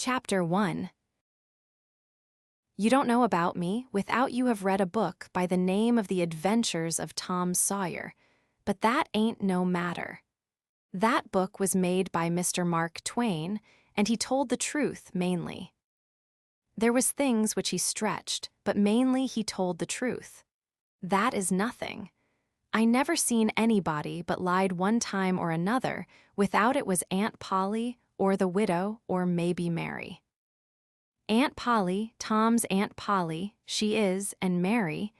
Chapter 1. You don't know about me without you have read a book by the name of The Adventures of Tom Sawyer, but that ain't no matter. That book was made by Mr. Mark Twain, and he told the truth mainly. There was things which he stretched, but mainly he told the truth. That is nothing. I never seen anybody but lied one time or another without it was Aunt Polly or the widow or maybe Mary. Aunt Polly, Tom's Aunt Polly, she is, and Mary,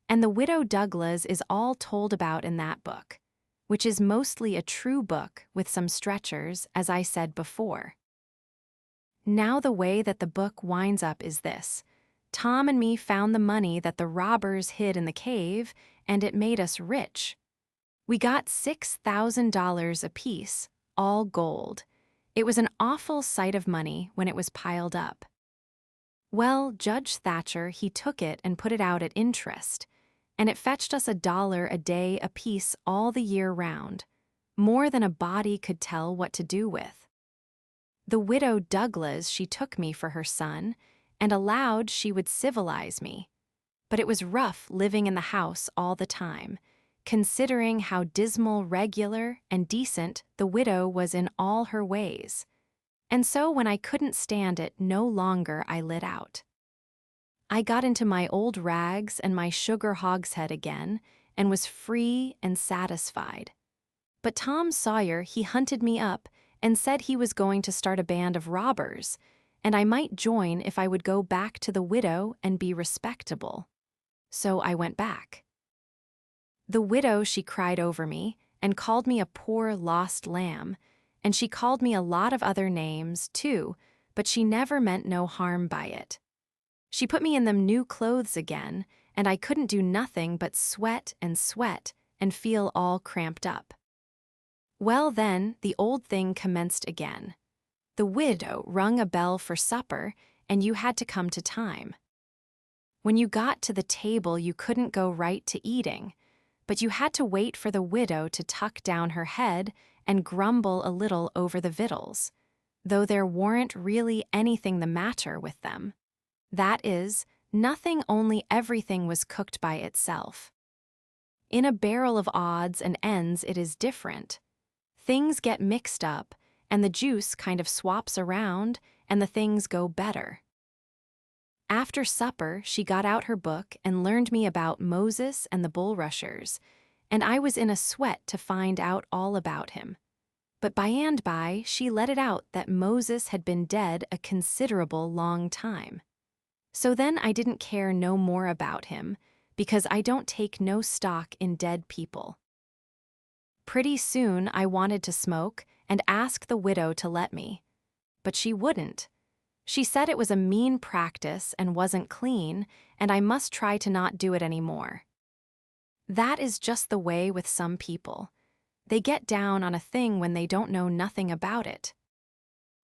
and the widow Douglas is all told about in that book, which is mostly a true book with some stretchers, as I said before. Now the way that the book winds up is this. Tom and me found the money that the robbers hid in the cave, and it made us rich. We got $6,000 apiece, all gold. It was an awful sight of money when it was piled up. Well, Judge Thatcher, he took it and put it out at interest, and it fetched us $1 a day apiece all the year round, more than a body could tell what to do with. The widow Douglas, she took me for her son, and allowed she would civilize me. But it was rough living in the house all the time, considering how dismal, regular, and decent the widow was in all her ways. And so when I couldn't stand it no longer, I lit out. I got into my old rags and my sugar hogshead again, and was free and satisfied. But Tom Sawyer, he hunted me up and said he was going to start a band of robbers, and I might join if I would go back to the widow and be respectable. So I went back. The widow, she cried over me and called me a poor lost lamb, and she called me a lot of other names, too, but she never meant no harm by it. She put me in them new clothes again, and I couldn't do nothing but sweat and feel all cramped up. Well then, the old thing commenced again. The widow rung a bell for supper, and you had to come to time. When you got to the table, you couldn't go right to eating, but you had to wait for the widow to tuck down her head and grumble a little over the victuals, though there warn't really anything the matter with them. That is, nothing, only everything was cooked by itself. In a barrel of odds and ends it is different. Things get mixed up, and the juice kind of swaps around, and the things go better. After supper, she got out her book and learned me about Moses and the bulrushers, and I was in a sweat to find out all about him. But by and by, she let it out that Moses had been dead a considerable long time. So then I didn't care no more about him, because I don't take no stock in dead people. Pretty soon I wanted to smoke and asked the widow to let me, but she wouldn't. She said it was a mean practice and wasn't clean, and I must try to not do it any more. That is just the way with some people. They get down on a thing when they don't know nothing about it.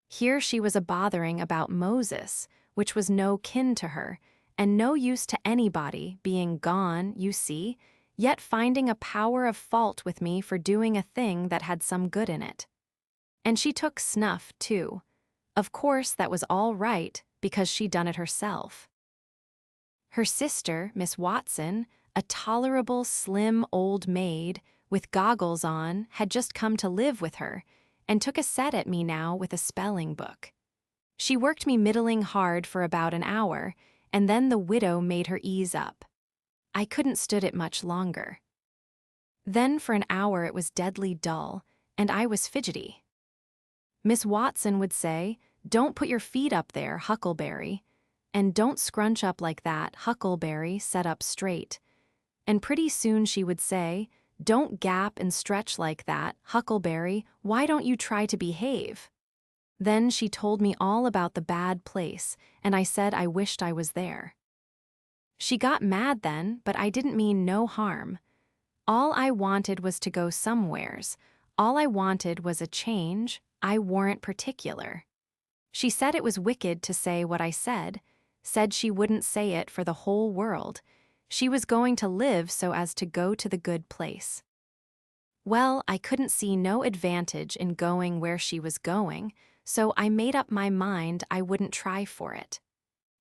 Here she was a-bothering about Moses, which was no kin to her, and no use to anybody, being gone, you see, yet finding a power of fault with me for doing a thing that had some good in it. And she took snuff, too. Of course that was all right, because she done it herself. Her sister, Miss Watson, a tolerable slim old maid, with goggles on, had just come to live with her, and took a set at me now with a spelling book. She worked me middling hard for about an hour, and then the widow made her ease up. I couldn't stood it much longer. Then for an hour it was deadly dull, and I was fidgety. Miss Watson would say, "Don't put your feet up there, Huckleberry," and "Don't scrunch up like that, Huckleberry, set up straight." And pretty soon she would say, "Don't gap and stretch like that, Huckleberry, why don't you try to behave?" Then she told me all about the bad place, and I said I wished I was there. She got mad then, but I didn't mean no harm. All I wanted was to go somewheres. All I wanted was a change. I warn't particular. She said it was wicked to say what I said she wouldn't say it for the whole world. She was going to live so as to go to the good place. Well, I couldn't see no advantage in going where she was going, so I made up my mind I wouldn't try for it.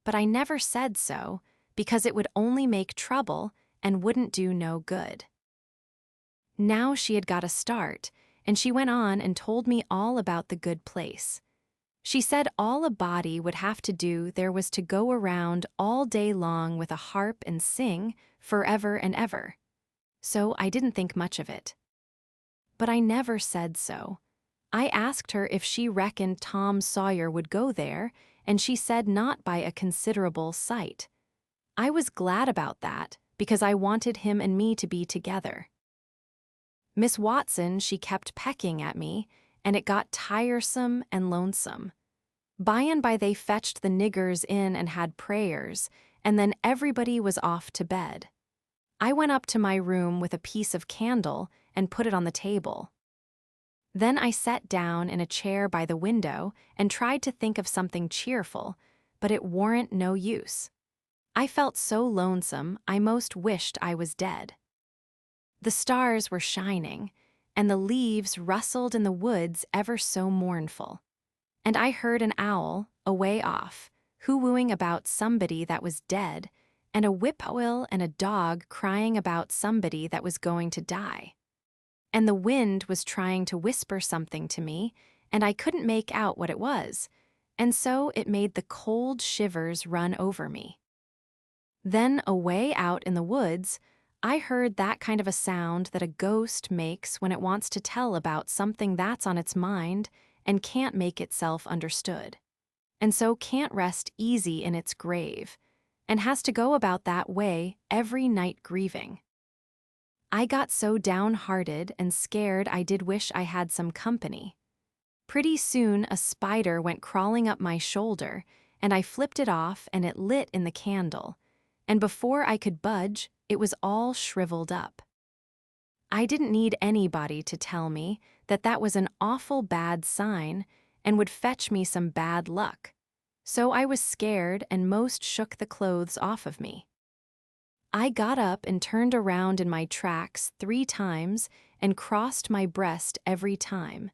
But I never said so, because it would only make trouble and wouldn't do no good. Now she had got a start, and she went on and told me all about the good place. She said all a body would have to do there was to go around all day long with a harp and sing forever and ever. So I didn't think much of it. But I never said so. I asked her if she reckoned Tom Sawyer would go there, and she said not by a considerable sight. I was glad about that, because I wanted him and me to be together. Miss Watson, she kept pecking at me, and it got tiresome and lonesome. By and by they fetched the niggers in and had prayers, and then everybody was off to bed. I went up to my room with a piece of candle and put it on the table. Then I sat down in a chair by the window and tried to think of something cheerful, but it warn't no use. I felt so lonesome I most wished I was dead. The stars were shining, and the leaves rustled in the woods ever so mournful. And I heard an owl, away off, hoo-wooing about somebody that was dead, and a whippoorwill and a dog crying about somebody that was going to die. And the wind was trying to whisper something to me, and I couldn't make out what it was, and so it made the cold shivers run over me. Then away out in the woods, I heard that kind of a sound that a ghost makes when it wants to tell about something that's on its mind and can't make itself understood, and so can't rest easy in its grave, and has to go about that way every night grieving. I got so downhearted and scared I did wish I had some company. Pretty soon a spider went crawling up my shoulder, and I flipped it off and it lit in the candle, and before I could budge, it was all shriveled up. I didn't need anybody to tell me that that was an awful bad sign and would fetch me some bad luck, so I was scared and most shook the clothes off of me. I got up and turned around in my tracks 3 times and crossed my breast every time,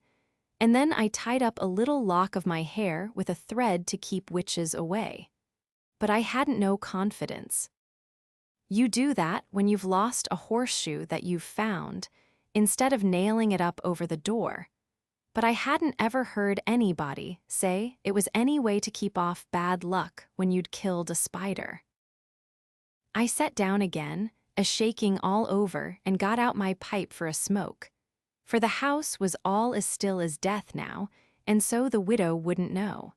and then I tied up a little lock of my hair with a thread to keep witches away. But I hadn't no confidence. You do that when you've lost a horseshoe that you've found, instead of nailing it up over the door. But I hadn't ever heard anybody say it was any way to keep off bad luck when you'd killed a spider. I sat down again, a-shaking all over, and got out my pipe for a smoke. For the house was all as still as death now, and so the widow wouldn't know.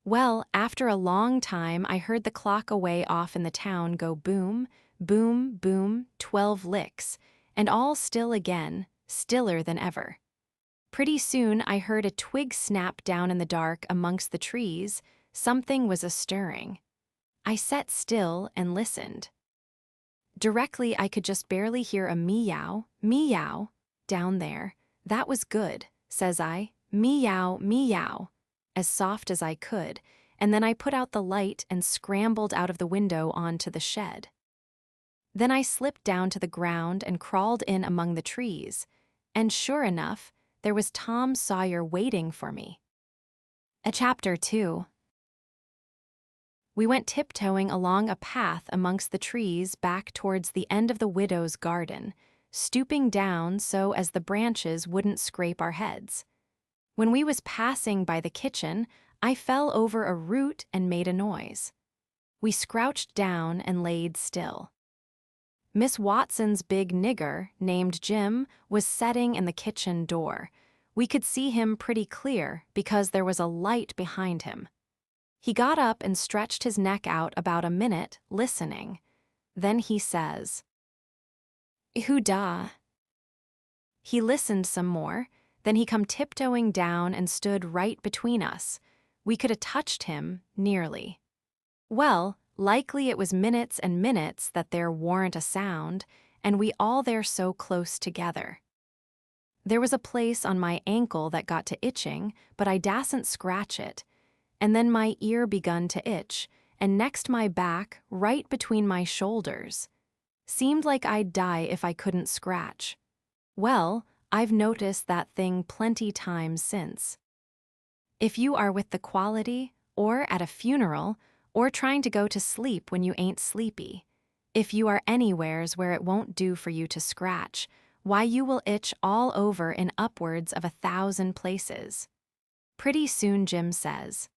Well, after a long time I heard the clock away off in the town go boom, boom, boom, 12 licks, and all still again, stiller than ever. Pretty soon I heard a twig snap down in the dark amongst the trees. Something was a-stirring. I sat still and listened. Directly I could just barely hear a meow, meow, down there. That was good, says I, meow, meow, as soft as I could, and then I put out the light and scrambled out of the window onto the shed. Then I slipped down to the ground and crawled in among the trees, and sure enough, there was Tom Sawyer waiting for me. Chapter 2. We went tiptoeing along a path amongst the trees back towards the end of the widow's garden, stooping down so as the branches wouldn't scrape our heads. When we was passing by the kitchen, I fell over a root and made a noise. We scrouched down and laid still. Miss Watson's big nigger, named Jim, was setting in the kitchen door. We could see him pretty clear because there was a light behind him. He got up and stretched his neck out about a minute, listening. Then he says, "Who da?" He listened some more, then he come tiptoeing down and stood right between us. We could 'a' touched him, nearly. Well, likely it was minutes and minutes that there warn't a sound, and we all there so close together. There was a place on my ankle that got to itching, but I dasn't scratch it, and then my ear begun to itch, and next my back, right between my shoulders. Seemed like I'd die if I couldn't scratch. Well, I've noticed that thing plenty times since. If you are with the quality, or at a funeral, or trying to go to sleep when you ain't sleepy. If you are anywheres where it won't do for you to scratch, why you will itch all over in upwards of 1,000 places. Pretty soon Jim says,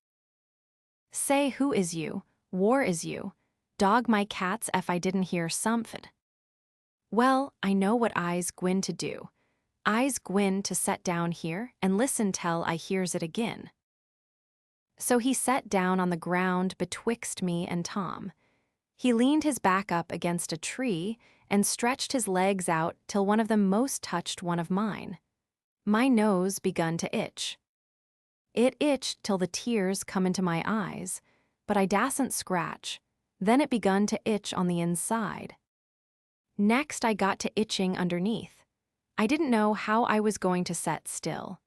"Say who is you, war is you, dog my cats ef I didn't hear somefed." Well, I know what I's gwine to do. I's gwine to set down here and listen till I hears it agin. So he set down on the ground betwixt me and Tom. He leaned his back up against a tree and stretched his legs out till one of them most touched one of mine. My nose begun to itch. It itched till the tears come into my eyes, but I dasn't scratch. Then it begun to itch on the inside. Next I got to itching underneath. I didn't know how I was going to set still.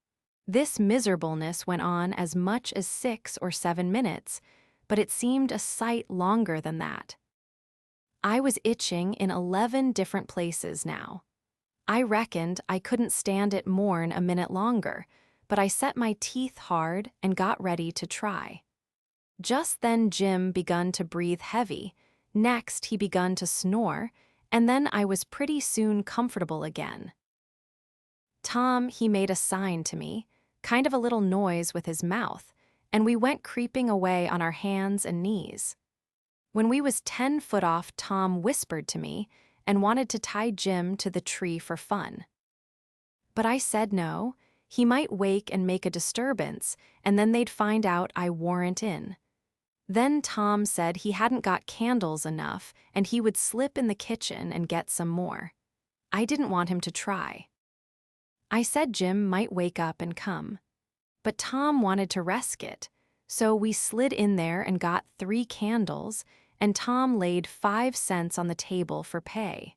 This miserableness went on as much as 6 or 7 minutes, but it seemed a sight longer than that. I was itching in 11 different places now. I reckoned I couldn't stand it more'n a minute longer, but I set my teeth hard and got ready to try. Just then Jim begun to breathe heavy, next he begun to snore, and then I was pretty soon comfortable again. Tom, he made a sign to me, kind of a little noise with his mouth, and we went creeping away on our hands and knees. When we was 10 foot off, Tom whispered to me and wanted to tie Jim to the tree for fun. But I said no, he might wake and make a disturbance, and then they'd find out I warn't in. Then Tom said he hadn't got candles enough and he would slip in the kitchen and get some more. I didn't want him to try. I said Jim might wake up and come. But Tom wanted to risk it, so we slid in there and got 3 candles, and Tom laid 5 cents on the table for pay.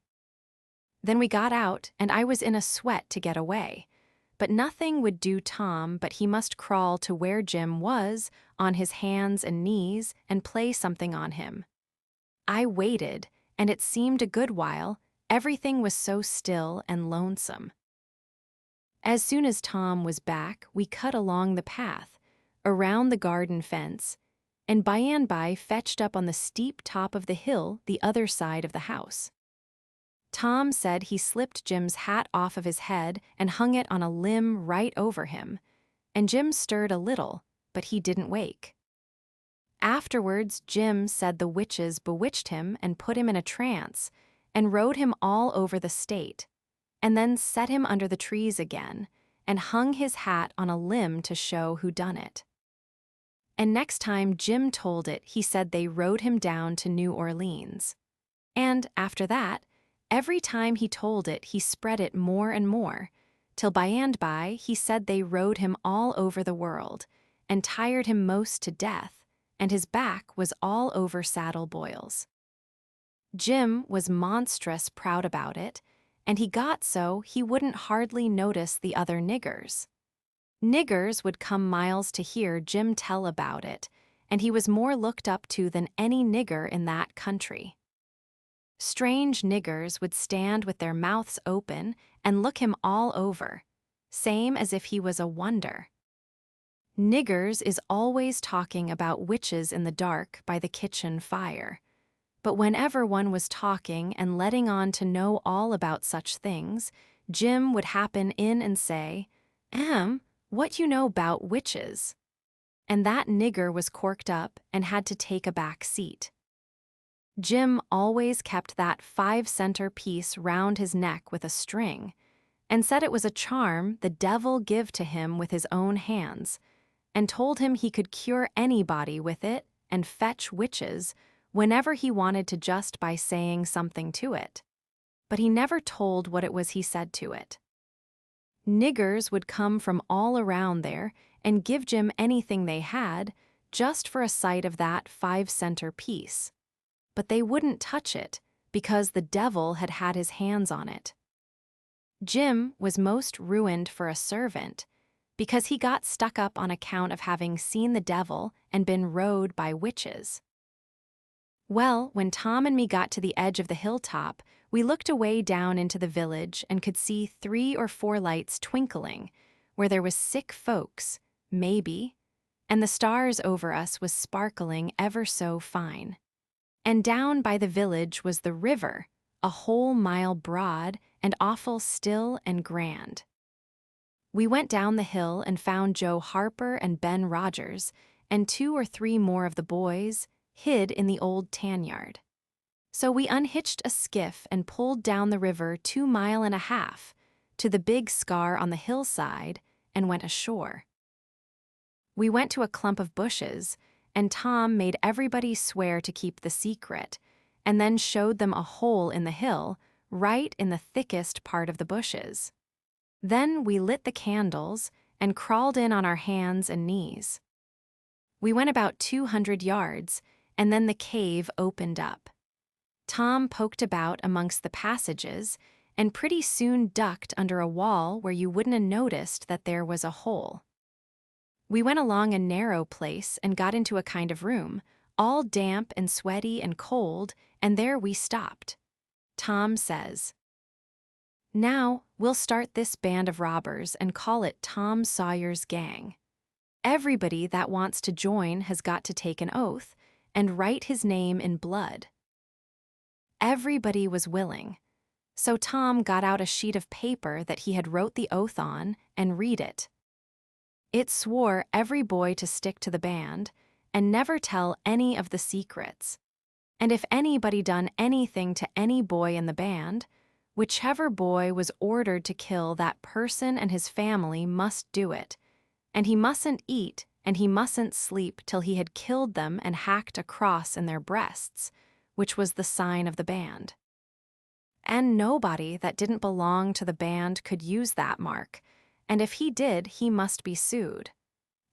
Then we got out, and I was in a sweat to get away. But nothing would do Tom but he must crawl to where Jim was, on his hands and knees, and play something on him. I waited, and it seemed a good while. Everything was so still and lonesome. As soon as Tom was back, we cut along the path, around the garden fence, and by fetched up on the steep top of the hill the other side of the house. Tom said he slipped Jim's hat off of his head and hung it on a limb right over him, and Jim stirred a little, but he didn't wake. Afterwards, Jim said the witches bewitched him and put him in a trance, and rode him all over the state, and then set him under the trees again, and hung his hat on a limb to show who done it. And next time Jim told it, he said they rode him down to New Orleans. And after that, every time he told it, he spread it more and more, till by he said they rode him all over the world, and tired him most to death, and his back was all over saddle boils. Jim was monstrous proud about it, and he got so he wouldn't hardly notice the other niggers. Niggers would come miles to hear Jim tell about it, and he was more looked up to than any nigger in that country. Strange niggers would stand with their mouths open and look him all over, same as if he was a wonder. Niggers is always talking about witches in the dark by the kitchen fire. But whenever one was talking and letting on to know all about such things, Jim would happen in and say, what you know 'bout witches?" And that nigger was corked up and had to take a back seat. Jim always kept that 5-center piece round his neck with a string, and said it was a charm the devil give to him with his own hands, and told him he could cure anybody with it and fetch witches whenever he wanted to just by saying something to it. But he never told what it was he said to it. Niggers would come from all around there and give Jim anything they had just for a sight of that 5-center piece. But they wouldn't touch it because the devil had had his hands on it. Jim was most ruined for a servant because he got stuck up on account of having seen the devil and been rode by witches. Well, when Tom and me got to the edge of the hilltop, we looked away down into the village and could see 3 or 4 lights twinkling, where there was sick folks, maybe, and the stars over us was sparkling ever so fine. And down by the village was the river, a whole mile broad and awful still and grand. We went down the hill and found Joe Harper and Ben Rogers, and 2 or 3 more of the boys, hid in the old tan yard. So we unhitched a skiff and pulled down the river 2.5 miles to the big scar on the hillside and went ashore. We went to a clump of bushes, and Tom made everybody swear to keep the secret, and then showed them a hole in the hill, right in the thickest part of the bushes. Then we lit the candles and crawled in on our hands and knees. We went about 200 yards, and then the cave opened up. Tom poked about amongst the passages and pretty soon ducked under a wall where you wouldn't have noticed that there was a hole. We went along a narrow place and got into a kind of room, all damp and sweaty and cold, and there we stopped. Tom says, "Now we'll start this band of robbers and call it Tom Sawyer's Gang. Everybody that wants to join has got to take an oath and write his name in blood." Everybody was willing, so Tom got out a sheet of paper that he had wrote the oath on and read it. It swore every boy to stick to the band and never tell any of the secrets. And if anybody done anything to any boy in the band, whichever boy was ordered to kill that person and his family must do it, and he mustn't eat and he mustn't sleep till he had killed them and hacked a cross in their breasts, which was the sign of the band. And nobody that didn't belong to the band could use that mark, and if he did, he must be sued.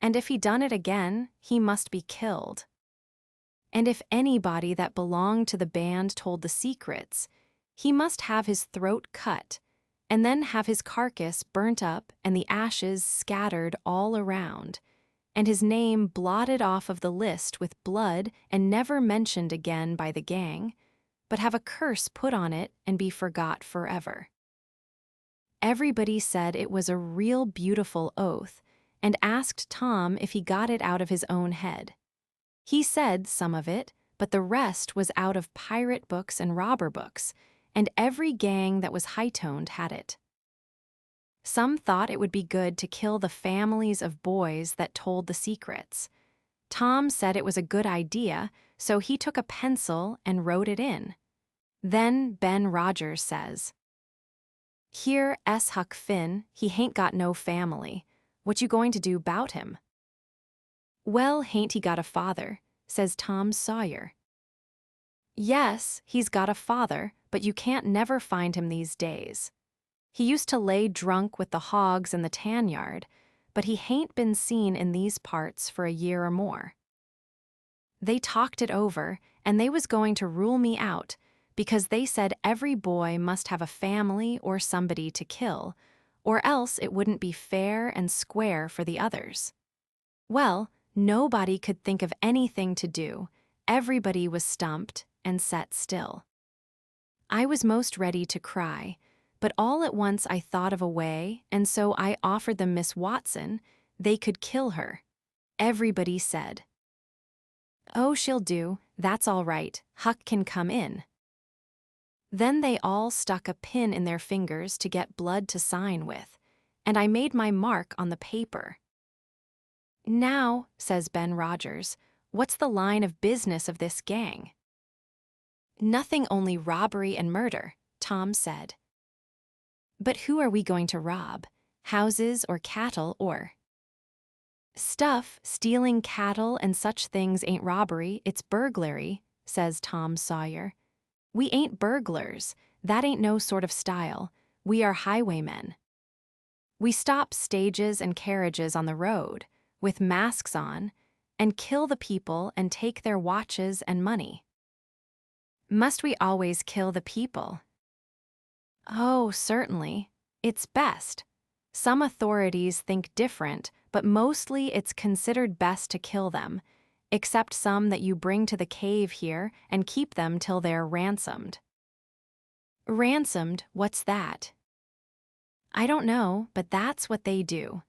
And if he done it again, he must be killed. And if anybody that belonged to the band told the secrets, he must have his throat cut, and then have his carcass burnt up and the ashes scattered all around, and his name blotted off of the list with blood and never mentioned again by the gang, but have a curse put on it and be forgot forever. Everybody said it was a real beautiful oath and asked Tom if he got it out of his own head. He said some of it, but the rest was out of pirate books and robber books, and every gang that was high-toned had it. Some thought it would be good to kill the families of boys that told the secrets. Tom said it was a good idea, so he took a pencil and wrote it in. Then Ben Rogers says, "Here, S. Huck Finn, he hain't got no family. What you going to do 'bout him?" "Well, hain't he got a father?" says Tom Sawyer. "Yes, he's got a father, but you can't never find him these days. He used to lay drunk with the hogs in the tan yard, but he hain't been seen in these parts for a year or more." They talked it over, and they was going to rule me out, because they said every boy must have a family or somebody to kill, or else it wouldn't be fair and square for the others. Well, nobody could think of anything to do. Everybody was stumped and sat still. I was most ready to cry, but all at once I thought of a way, and so I offered them Miss Watson. They could kill her. Everybody said, "Oh, she'll do. That's all right. Huck can come in." Then they all stuck a pin in their fingers to get blood to sign with, and I made my mark on the paper. "Now," says Ben Rogers, "what's the line of business of this gang?" "Nothing, only robbery and murder," Tom said. "But who are we going to rob? Houses or cattle or—" "Stuff, stealing cattle and such things ain't robbery, it's burglary," says Tom Sawyer. "We ain't burglars. That ain't no sort of style. We are highwaymen. We stop stages and carriages on the road, with masks on, and kill the people and take their watches and money." "Must we always kill the people?" "Oh, certainly. It's best. Some authorities think different, but mostly it's considered best to kill them, except some that you bring to the cave here and keep them till they're ransomed." "Ransomed? What's that?" "I don't know, but that's what they do.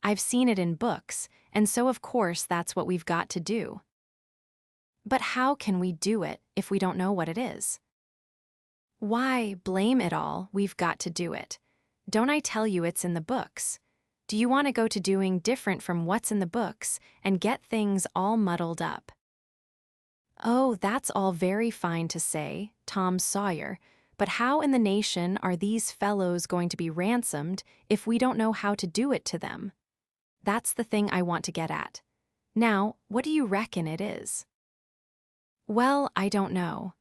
I've seen it in books, and so of course that's what we've got to do. But how can we do it if we don't know what it is? Why, blame it all, we've got to do it. Don't I tell you it's in the books? Do you want to go to doing different from what's in the books and get things all muddled up? Oh, that's all very fine to say, Tom Sawyer, but how in the nation are these fellows going to be ransomed if we don't know how to do it to them? That's the thing I want to get at. Now, what do you reckon it is? Well, I don't know.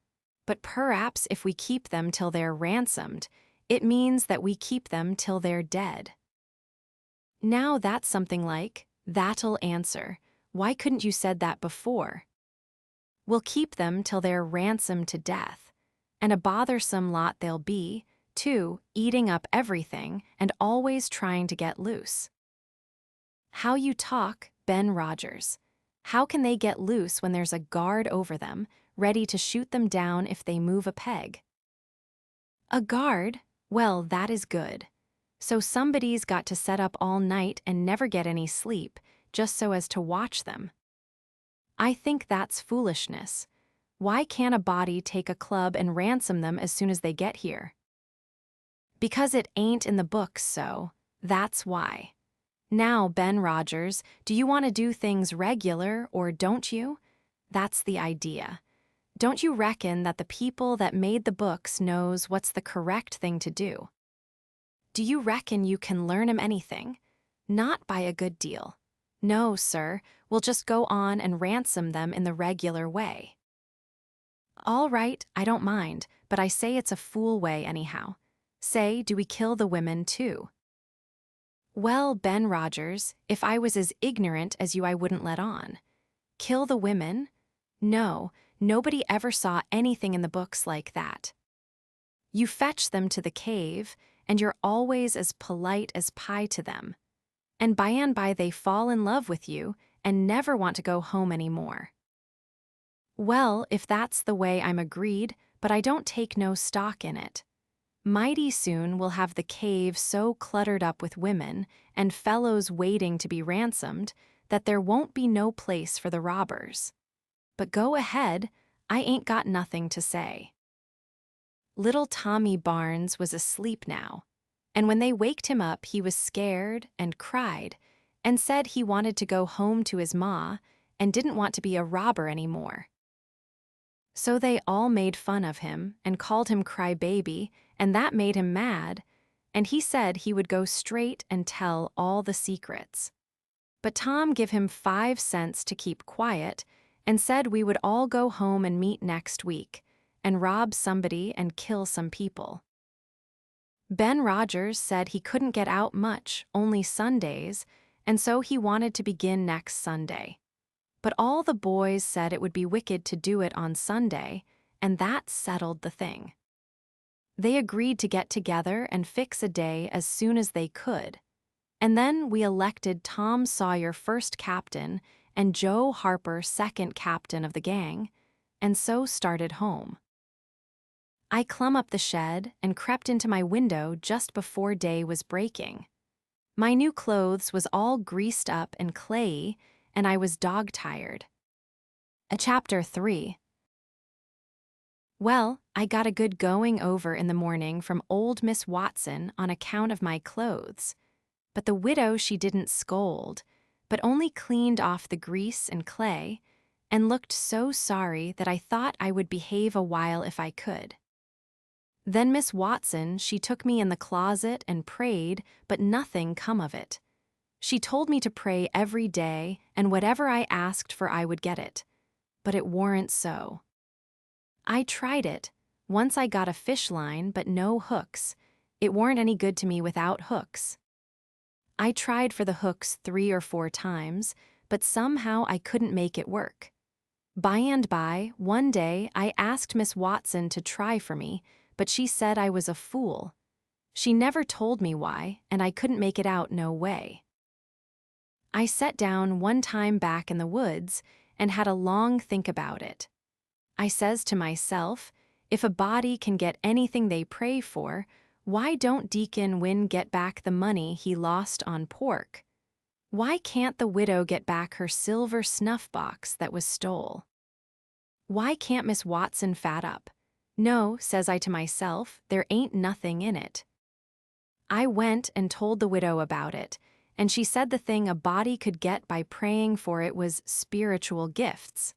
But perhaps if we keep them till they're ransomed, it means that we keep them till they're dead. Now that's something like, that'll answer. Why couldn't you said that before? We'll keep them till they're ransomed to death. And a bothersome lot they'll be, too, eating up everything and always trying to get loose. How you talk, Ben Rogers. How can they get loose when there's a guard over them, ready to shoot them down if they move a peg? A guard? Well, that is good. So somebody's got to set up all night and never get any sleep, just so as to watch them. I think that's foolishness. Why can't a body take a club and ransom them as soon as they get here? Because it ain't in the books, so that's why. Now, Ben Rogers, do you want to do things regular or don't you? That's the idea. Don't you reckon that the people that made the books knows what's the correct thing to do? Do you reckon you can learn 'em anything? Not by a good deal. No, sir, we'll just go on and ransom them in the regular way. All right, I don't mind, but I say it's a fool way anyhow. Say, do we kill the women too? Well, Ben Rogers, if I was as ignorant as you I wouldn't let on. Kill the women? No, nobody ever saw anything in the books like that. You fetch them to the cave, and you're always as polite as pie to them. And by they fall in love with you and never want to go home any more. Well, if that's the way I'm agreed, but I don't take no stock in it. Mighty soon we'll have the cave so cluttered up with women and fellows waiting to be ransomed that there won't be no place for the robbers. But go ahead, I ain't got nothing to say. Little Tommy Barnes was asleep now, and when they waked him up he was scared and cried and said he wanted to go home to his ma and didn't want to be a robber anymore. So they all made fun of him and called him crybaby, and that made him mad, and he said he would go straight and tell all the secrets. But Tom give him 5 cents to keep quiet and said we would all go home and meet next week and rob somebody and kill some people. Ben Rogers said he couldn't get out much, only Sundays, and so he wanted to begin next Sunday. But all the boys said it would be wicked to do it on Sunday, and that settled the thing. They agreed to get together and fix a day as soon as they could. And then we elected Tom Sawyer first captain and Joe Harper second captain of the gang, and so started home. I clumb up the shed and crept into my window just before day was breaking. My new clothes was all greased up and clayey, and I was dog-tired. Chapter 3. Well, I got a good going over in the morning from old Miss Watson on account of my clothes. But the widow she didn't scold, but only cleaned off the grease and clay, and looked so sorry that I thought I would behave a while if I could. Then Miss Watson, she took me in the closet and prayed, but nothing come of it. She told me to pray every day, and whatever I asked for I would get it. But it warn't so. I tried it. Once I got a fish line, but no hooks. It warn't any good to me without hooks. I tried for the hooks 3 or 4 times, but somehow I couldn't make it work. By and by, one day, I asked Miss Watson to try for me, but she said I was a fool. She never told me why, and I couldn't make it out no way. I sat down one time back in the woods and had a long think about it. I says to myself, if a body can get anything they pray for, why don't Deacon Wynne get back the money he lost on pork? Why can't the widow get back her silver snuff box that was stole? Why can't Miss Watson fat up? No, says I to myself, there ain't nothing in it. I went and told the widow about it, and she said the thing a body could get by praying for it was spiritual gifts.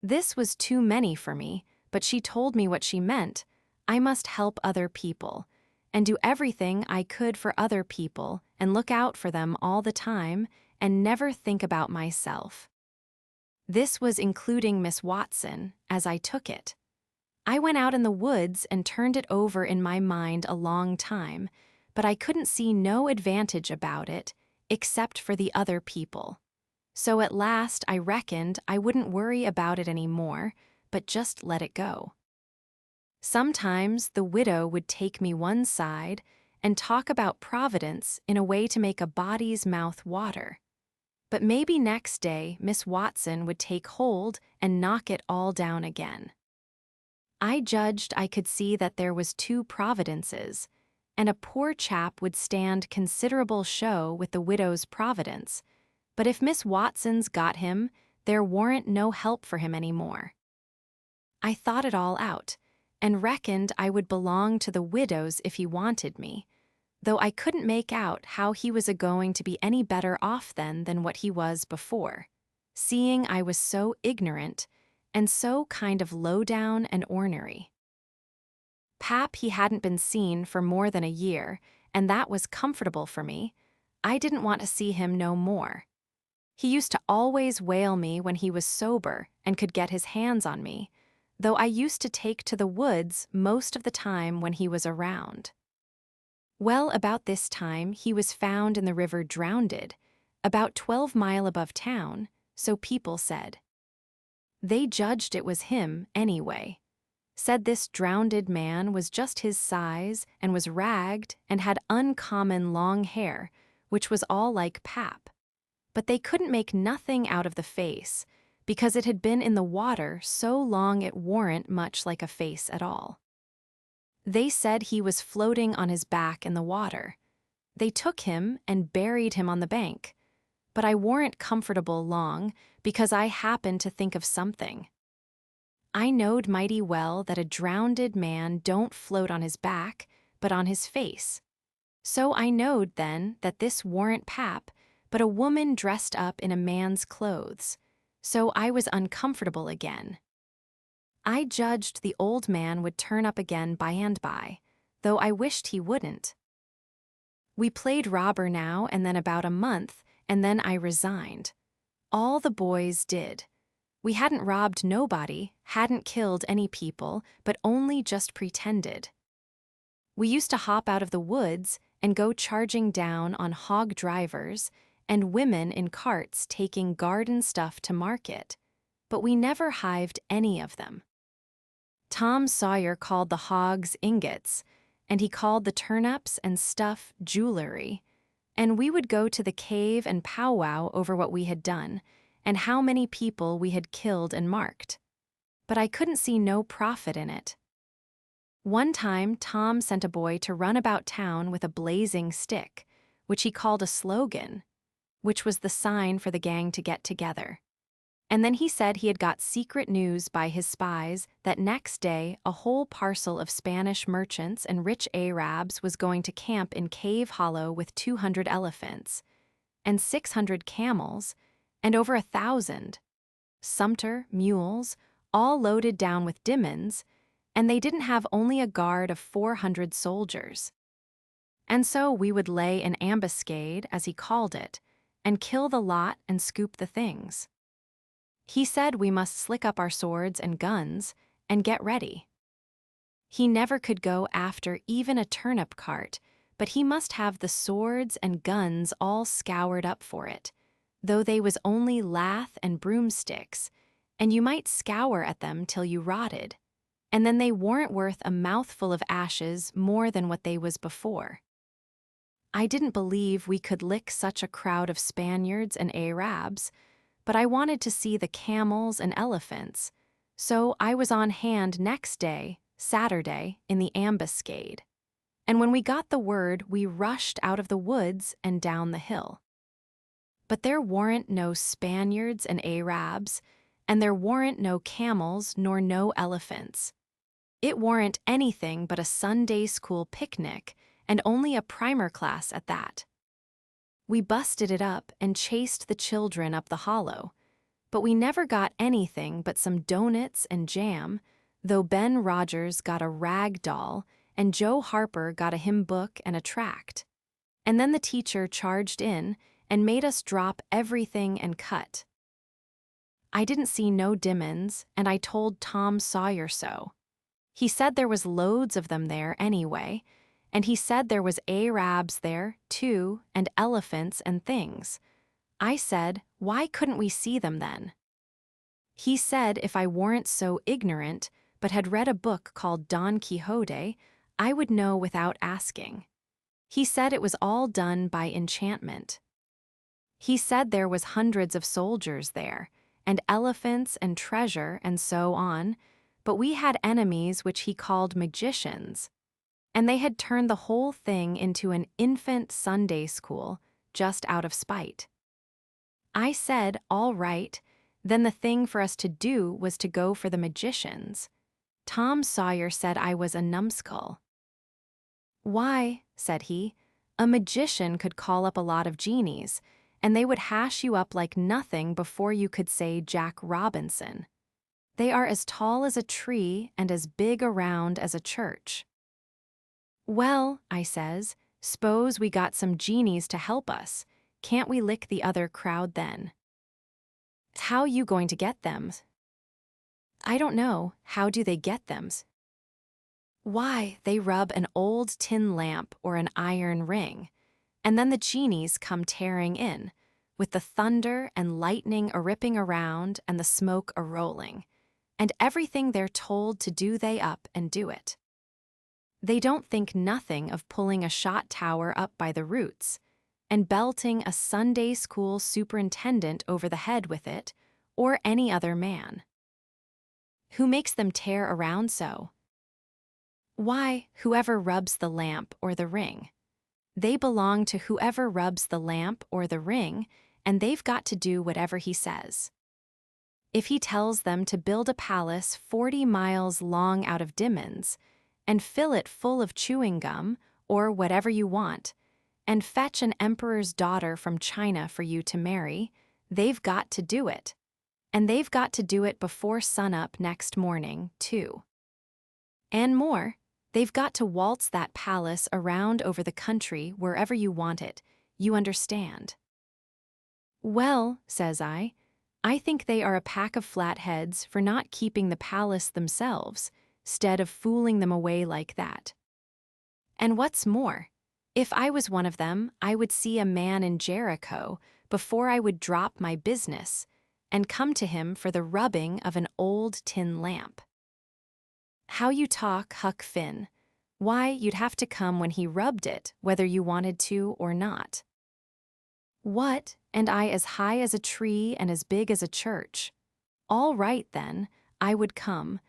This was too many for me, but she told me what she meant. I must help other people, and do everything I could for other people, and look out for them all the time, and never think about myself. This was including Miss Watson, as I took it. I went out in the woods and turned it over in my mind a long time, but I couldn't see no advantage about it, except for the other people. So at last I reckoned I wouldn't worry about it any more, but just let it go. Sometimes the widow would take me one side and talk about providence in a way to make a body's mouth water. But maybe next day Miss Watson would take hold and knock it all down again. I judged I could see that there was two providences, and a poor chap would stand considerable show with the widow's providence, but if Miss Watson's got him, there warn't no help for him any more. I thought it all out, and reckoned I would belong to the widow's if he wanted me, though I couldn't make out how he was a-going to be any better off then than what he was before, seeing I was so ignorant and so kind of low-down and ornery. Pap he hadn't been seen for more than a year, and that was comfortable for me. I didn't want to see him no more. He used to always whale me when he was sober and could get his hands on me, though I used to take to the woods most of the time when he was around. Well, about this time he was found in the river drownded, about 12 mile above town, so people said. They judged it was him anyway. Said this drownded man was just his size and was ragged and had uncommon long hair, which was all like Pap. But they couldn't make nothing out of the face, because it had been in the water so long it warn't much like a face at all. They said he was floating on his back in the water. They took him and buried him on the bank, but I warn't comfortable long, because I happened to think of something. I knowed mighty well that a drownded man don't float on his back, but on his face. So I knowed then that this warn't Pap, but a woman dressed up in a man's clothes, so I was uncomfortable again. I judged the old man would turn up again by and by, though I wished he wouldn't. We played robber now and then about a month, and then I resigned. All the boys did. We hadn't robbed nobody, hadn't killed any people, but only just pretended. We used to hop out of the woods and go charging down on hog drivers and women in carts taking garden stuff to market, but we never hived any of them. Tom Sawyer called the hogs ingots, and he called the turnips and stuff jewelry, and we would go to the cave and powwow over what we had done, and how many people we had killed and marked. But I couldn't see no profit in it. One time Tom sent a boy to run about town with a blazing stick, which he called a slogan, which was the sign for the gang to get together. And then he said he had got secret news by his spies that next day a whole parcel of Spanish merchants and rich Arabs was going to camp in Cave Hollow with 200 elephants, and 600 camels, and over 1,000 Sumter mules, all loaded down with diamonds, and they didn't have only a guard of 400 soldiers. And so we would lay an ambuscade, as he called it, and kill the lot and scoop the things. He said we must slick up our swords and guns and get ready. He never could go after even a turnip cart, but he must have the swords and guns all scoured up for it, though they was only lath and broomsticks, and you might scour at them till you rotted, and then they warn't worth a mouthful of ashes more than what they was before. I didn't believe we could lick such a crowd of Spaniards and Arabs, but I wanted to see the camels and elephants, so I was on hand next day, Saturday, in the ambuscade. And when we got the word, we rushed out of the woods and down the hill. But there weren't no Spaniards and Arabs, and there weren't no camels nor no elephants. It weren't anything but a Sunday school picnic, and only a primer class at that. We busted it up and chased the children up the hollow, but we never got anything but some doughnuts and jam, though Ben Rogers got a rag doll and Joe Harper got a hymn book and a tract. And then the teacher charged in and made us drop everything and cut. I didn't see no diamonds, and I told Tom Sawyer so. He said there was loads of them there anyway, and he said there was Arabs there, too, and elephants and things. I said, why couldn't we see them then? He said if I weren't so ignorant, but had read a book called Don Quixote, I would know without asking. He said it was all done by enchantment. He said there was hundreds of soldiers there, and elephants and treasure and so on, but we had enemies which he called magicians, and they had turned the whole thing into an infant Sunday school just out of spite. I said, all right, then the thing for us to do was to go for the magicians. Tom Sawyer said I was a numbskull. Why, said he, a magician could call up a lot of genies, and they would hash you up like nothing before you could say Jack Robinson. They are as tall as a tree and as big around as a church. Well, I says, s'pose we got some genies to help us. Can't we lick the other crowd then? How you going to get them? I don't know. How do they get them? Why, they rub an old tin lamp or an iron ring, and then the genies come tearing in, with the thunder and lightning a-ripping around and the smoke a-rolling, and everything they're told to do they up and do it. They don't think nothing of pulling a shot tower up by the roots, and belting a Sunday school superintendent over the head with it, or any other man. Who makes them tear around so? Why, whoever rubs the lamp or the ring. They belong to whoever rubs the lamp or the ring, and they've got to do whatever he says. If he tells them to build a palace 40 miles long out of diamonds, and fill it full of chewing gum, or whatever you want, and fetch an emperor's daughter from China for you to marry, they've got to do it. And they've got to do it before sunup next morning, too. And more, they've got to waltz that palace around over the country wherever you want it, you understand. Well, says I think they are a pack of flatheads for not keeping the palace themselves, 'stead of fooling them away like that. And what's more, if I was one of them, I would see a man in Jericho before I would drop my business and come to him for the rubbing of an old tin lamp. How you talk, Huck Finn. Why, you'd have to come when he rubbed it, whether you wanted to or not. What, and I as high as a tree and as big as a church? All right, then, I would come,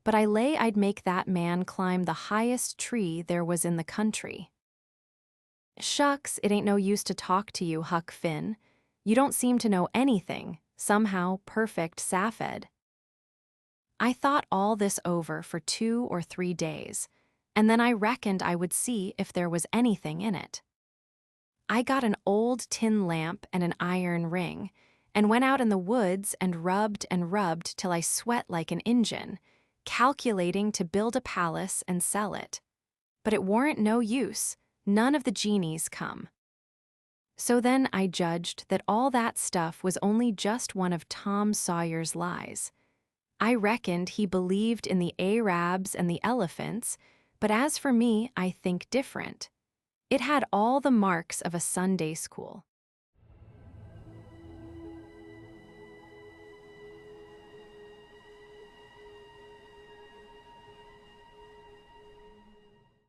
but I lay I'd make that man climb the highest tree there was in the country. Shucks, it ain't no use to talk to you, Huck Finn. You don't seem to know anything, somehow perfect Safed. I thought all this over for 2 or 3 days, and then I reckoned I would see if there was anything in it. I got an old tin lamp and an iron ring, and went out in the woods and rubbed till I sweat like an Injun, calculating to build a palace and sell it. But it warn't no use, none of the genies come. So then I judged that all that stuff was only just one of Tom Sawyer's lies. I reckoned he believed in the Arabs and the elephants, but as for me, I think different. It had all the marks of a Sunday school.